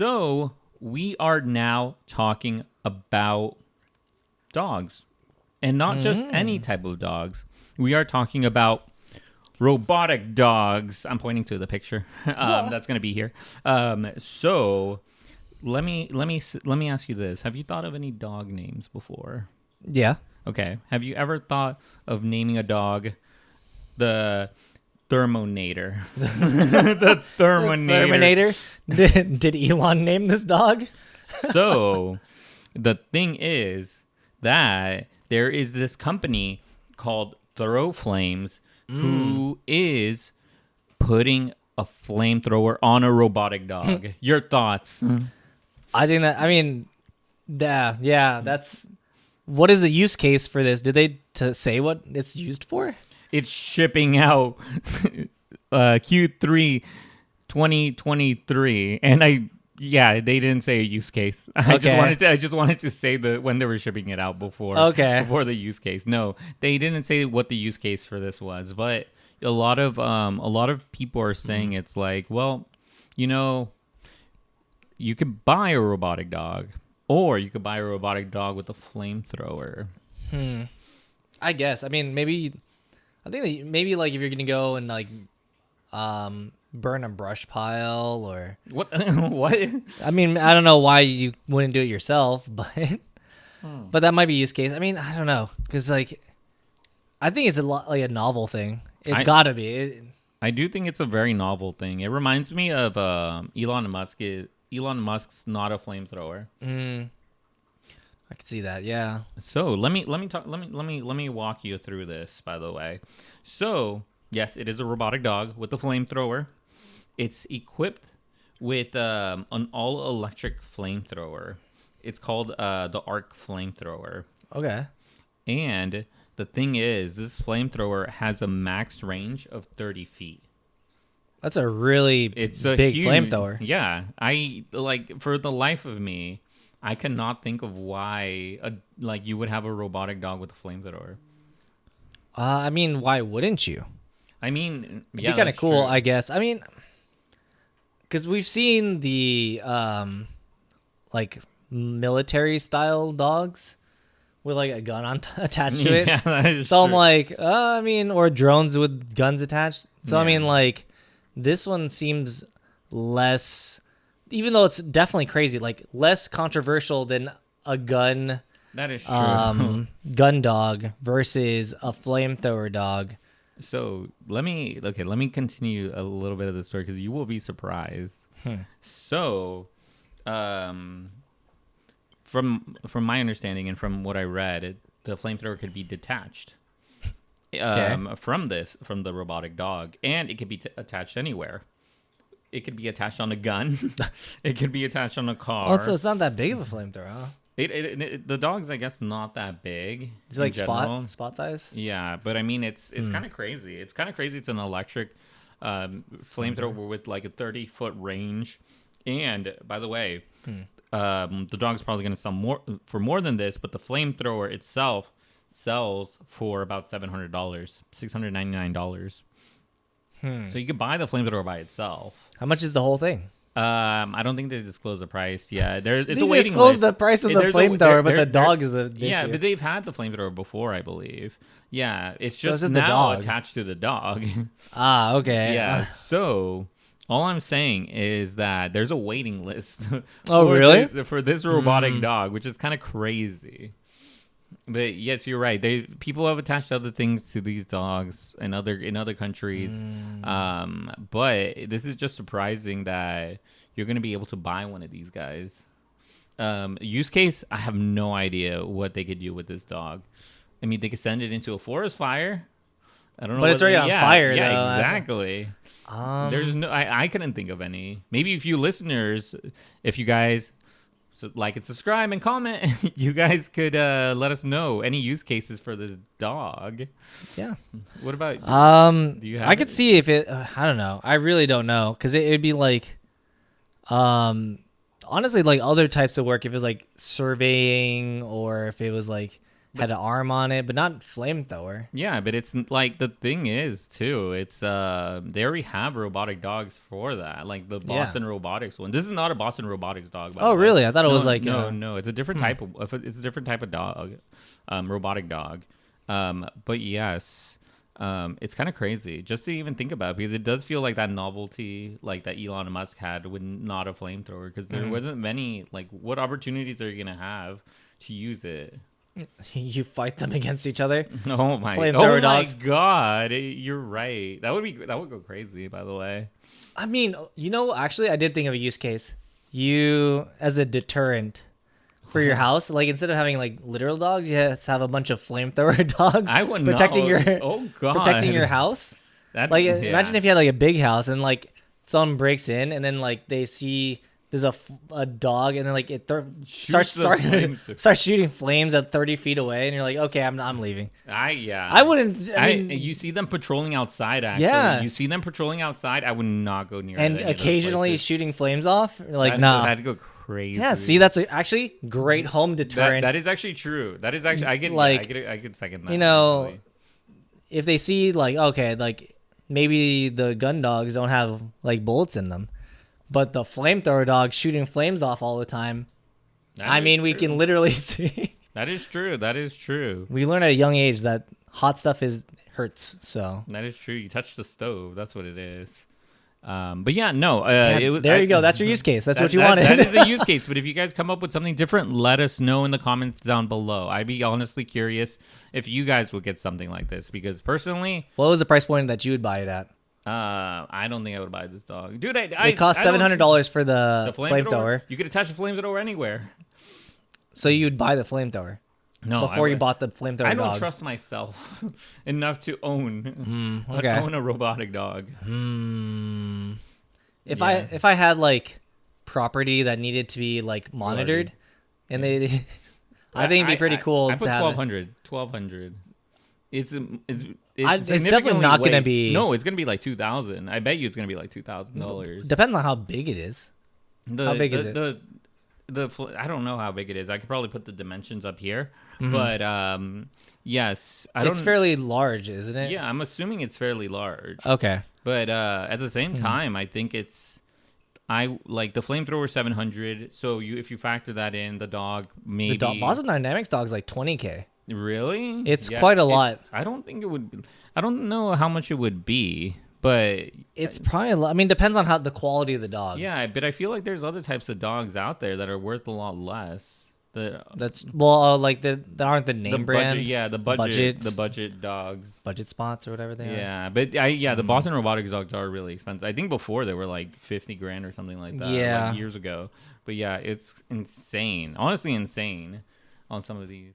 So we are now talking about dogs, and not just any type of dogs. We are talking about robotic dogs. I'm pointing to the picture that's going to be here. So let me ask you this: have you thought of any dog names before? Yeah. Okay. Have you ever thought of naming a dog the Thermonator? The Thermonator. Did Elon name this dog? So the thing is that there is this company called Throw Flames who is putting a flamethrower on a robotic dog. Your thoughts? That's. What is the use case for this? Did they say what it's used for? It's shipping out Q3 2023, and they didn't say a use case. I just wanted to say that when they were shipping it out before the use case. No, they didn't say what the use case for this was, but a lot of people are saying it's like, well, you could buy a robotic dog, or you could buy a robotic dog with a flamethrower. I guess. I mean, maybe. I think that maybe like if you're gonna go and like, burn a brush pile or What? What? I mean, I don't know why you wouldn't do it yourself, but that might be use case. I mean, I don't know, because like, I think it's a lot like a novel thing. It's gotta be. I do think it's a very novel thing. It reminds me of Elon Musk. Elon Musk's not a flamethrower. I can see that. Yeah. So let me walk you through this. By the way, so yes, it is a robotic dog with a flamethrower. It's equipped with an all-electric flamethrower. It's called the Arc flamethrower. Okay. And the thing is, this flamethrower has a max range of 30 feet. That's a really big flamethrower. Yeah. For the life of me, I cannot think of why you would have a robotic dog with a flamethrower. I mean, why wouldn't you? I mean, it'd be kind of cool, true. I guess. I mean, because we've seen the military style dogs with like a gun attached to it. Yeah, that is so true. I'm like, or drones with guns attached. So I mean, like, this one seems less. Even though it's definitely crazy, like less controversial than a gun. That is true. Gun dog versus a flamethrower dog. So let me continue a little bit of the story because you will be surprised. So, from my understanding and from what I read, the flamethrower could be detached from the robotic dog, and it could be attached anywhere. It could be attached on a gun. It could be attached on a car. Oh, so it's not that big of a flamethrower, huh? The dog's, I guess, not that big. It's like spot size? Yeah, but I mean, it's kind of crazy. It's kind of crazy. It's an electric flamethrower with like a 30-foot range. And by the way, the dog's probably going to sell more than this, but the flamethrower itself sells for about $700, $699. So you could buy the flamethrower by itself. How much is the whole thing? I don't think they disclose the price. Yeah, it's a waiting list. They disclose the price of the flamethrower, but the dog is the issue. Yeah, but they've had the flamethrower before, I believe. Yeah, it's just now attached to the dog. Ah, okay. Yeah, so all I'm saying is that there's a waiting list. For this robotic dog, which is kind of crazy. But yes, you're right. People have attached other things to these dogs in other countries. But this is just surprising that you're going to be able to buy one of these guys. Use case, I have no idea what they could do with this dog. I mean, they could send it into a forest fire. I don't know. But it's already on fire. Yeah, though. exactly. There's no. I couldn't think of any. Maybe if you listeners, if you guys. So like and subscribe and comment. You guys could let us know any use cases for this dog. Yeah. What about do you have I could see if it I don't know. I really don't know, cuz it'd be like honestly like other types of work, if it was like surveying or if it was like had an arm on it, but not flamethrower. Yeah, but it's like the thing is too. It's they already have robotic dogs for that, like the Boston Robotics one. This is not a Boston Robotics dog. By the way. Really? I thought it was like no. It's a different type of. It's a different type of dog, robotic dog. But yes. It's kind of crazy just to even think about, because it does feel like that novelty like that Elon Musk had with not a flamethrower, because there wasn't many, like, what opportunities are you gonna have to use it? You fight them against each other. Oh my dogs. God, you're right. That would go crazy, by the way. I mean, actually I did think of a use case. You as a deterrent for your house, like instead of having like literal dogs, you have a bunch of flamethrower dogs. I would protecting protecting your house. Imagine if you had like a big house and like someone breaks in and then like they see there's a dog and then like it starts shooting flames at 30 feet away and you're like, okay, I'm leaving. I wouldn't. I mean, you see them patrolling outside. Actually, you see them patrolling outside. I would not go near. And occasionally shooting flames off. You're like, no. I'd go crazy. Yeah, see, that's actually great home deterrent. That is actually true. That is actually I get second that. If they see like, okay, like maybe the gun dogs don't have like bullets in them, but the flamethrower dog shooting flames off all the time. We can literally see. That is true. That is true. We learn at a young age that hot stuff hurts. So that is true. You touch the stove. That's what it is. But yeah, no. There you go. That's your use case. That's what you wanted. That is a use case. But if you guys come up with something different, let us know in the comments down below. I'd be honestly curious if you guys would get something like this, because personally, what was the price point that you would buy it at? I don't think I would buy this dog, dude. It cost $700 for the flamethrower. You could attach a flamethrower anywhere. So you would buy the flamethrower? No, before you bought the flamethrower. I don't trust myself enough to own a robotic dog. If I had like property that needed to be like monitored, and I think it'd be pretty cool. I put 1,200. It's definitely not going to be. No, it's going to be like 2,000. I bet you it's going to be like $2,000. Depends on how big it is. How big is it? I don't know how big it is. I could probably put the dimensions up here, but yes, it's fairly large, isn't it? Yeah, I'm assuming it's fairly large. Okay, but at the same time, I think I like the flamethrower 700. So if you factor that in, the dog maybe Boston Dynamics dog's like 20K. Really? It's quite a lot. I don't think it would. I don't know how much it would be. But it's probably a lot. I mean, depends on the quality of the dog. Yeah, but I feel like there's other types of dogs out there that are worth a lot less. Like that aren't the name brand. The budget dogs, budget spots or whatever they are. Yeah, but the Boston Robotics dogs are really expensive. I think before they were like 50 grand or something like that. Yeah, like years ago. But yeah, it's insane. Honestly, insane on some of these.